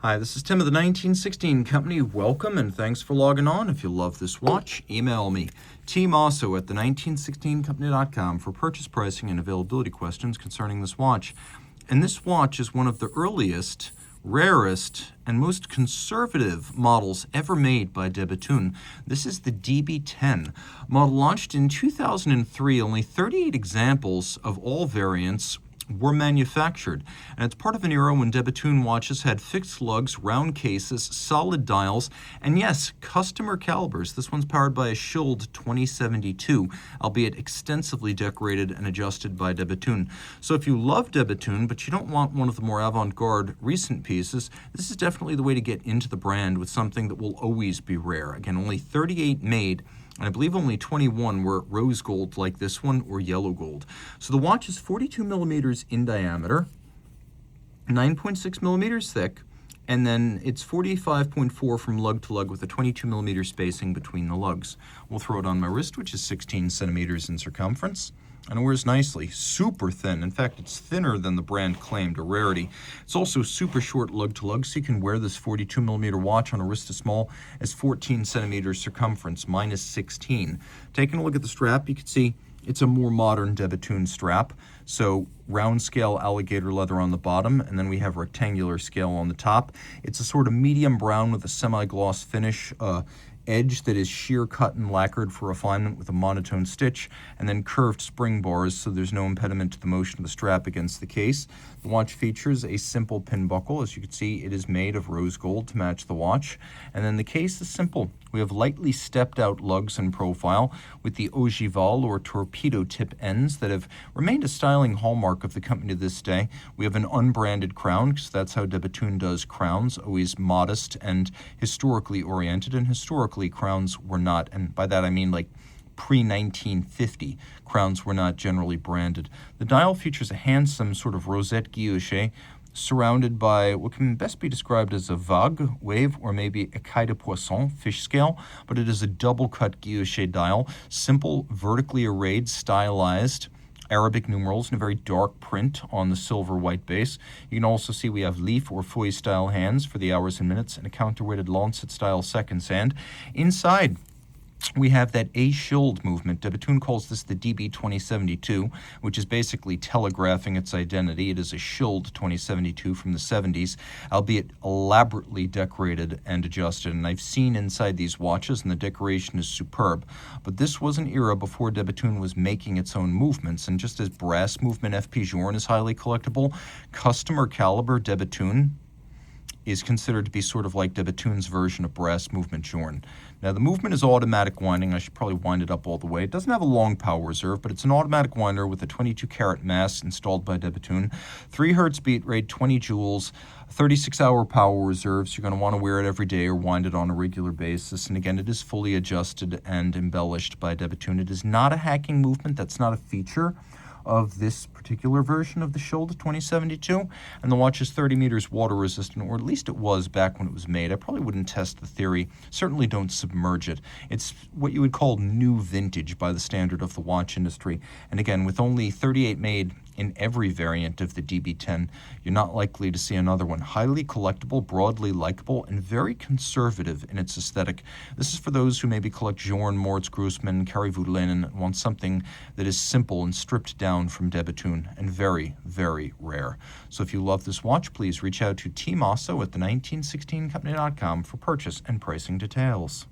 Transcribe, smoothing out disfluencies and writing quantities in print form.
Hi, this is Tim of the 1916 Company. Welcome and thanks for logging on. If you love this watch, email me, Team Mosso at the1916company.com for purchase pricing and availability questions concerning this watch. And this watch is one of the earliest, rarest, and most conservative models ever made by Bethune. This is the DB10 model, launched in 2003. Only 38 examples of all variants were manufactured, and it's part of an era when Bethune watches had fixed lugs, round cases, solid dials, and yes, customer calibers. This one's powered by a Schild 2072, albeit extensively decorated and adjusted by Bethune. So if you love Bethune, but you don't want one of the more avant-garde recent pieces, this is definitely the way to get into the brand with something that will always be rare. Again, only 38 made, and I believe only 21 were rose gold like this one or yellow gold. So the watch is 42 millimeters in diameter, 9.6 millimeters thick, and then it's 45.4 from lug to lug with a 22 millimeter spacing between the lugs. We'll throw it on my wrist, which is 16 centimeters in circumference, and it wears nicely. Super thin. In fact, it's thinner than the brand claimed, a rarity. It's also super short lug to lug, so you can wear this 42 millimeter watch on a wrist as small as 14 centimeters circumference, minus 16. Taking a look at the strap, you can see it's a more modern Bethune strap. So round scale alligator leather on the bottom, and then we have rectangular scale on the top. It's a sort of medium brown with a semi-gloss finish, edge that is sheer cut and lacquered for refinement with a monotone stitch, and then curved spring bars so there's no impediment to the motion of the strap against the case. The watch features a simple pin buckle. As you can see, it is made of rose gold to match the watch. And then the case is simple. We have lightly stepped out lugs in profile with the ogival or torpedo tip ends that have remained a styling hallmark of the company to this day. We have an unbranded crown, because that's how Bethune does crowns, always modest and historically oriented, and historically crowns were not, and by that I mean like pre-1950, crowns were not generally branded. The dial features a handsome sort of rosette guilloche surrounded by what can best be described as a vague, wave, or maybe écaille de poisson, fish scale, but it is a double-cut guilloche dial, simple, vertically arrayed, stylized Arabic numerals in a very dark print on the silver-white base. You can also see we have leaf or fouille-style hands for the hours and minutes and a counterweighted lancet-style seconds hand. Inside, we have that A-Schild movement. Bethune calls this the DB2072, which is basically telegraphing its identity. It is a Schild 2072 from the 70s, albeit elaborately decorated and adjusted. And I've seen inside these watches, and the decoration is superb. But this was an era before Bethune was making its own movements. And just as brass movement FP Journe is highly collectible, customer caliber Bethune is considered to be sort of like Bethune's version of brass movement Journe. Now, the movement is automatic winding. I should probably wind it up all the way. It doesn't have a long power reserve, but it's an automatic winder with a 22-karat mass installed by Bethune. 3 hertz beat rate, 20 joules, 36-hour power reserve, so you're going to want to wear it every day or wind it on a regular basis. And again, it is fully adjusted and embellished by Bethune. It is not a hacking movement. That's not a feature of this particular version of the Schild 2072, and the watch is 30 meters water resistant, or at least it was back when it was made. I probably wouldn't test the theory. Certainly don't submerge it. It's what you would call new vintage by the standard of the watch industry. And again, with only 38 made in every variant of the DB10, you're not likely to see another one. Highly collectible, broadly likable, and very conservative in its aesthetic. This is for those who maybe collect Journe, Moritz Grossmann, Carré Vaudelin, and want something that is simple and stripped down from Bethune, and very, very rare. So if you love this watch, please reach out to Team Mosso at the1916company.com for purchase and pricing details.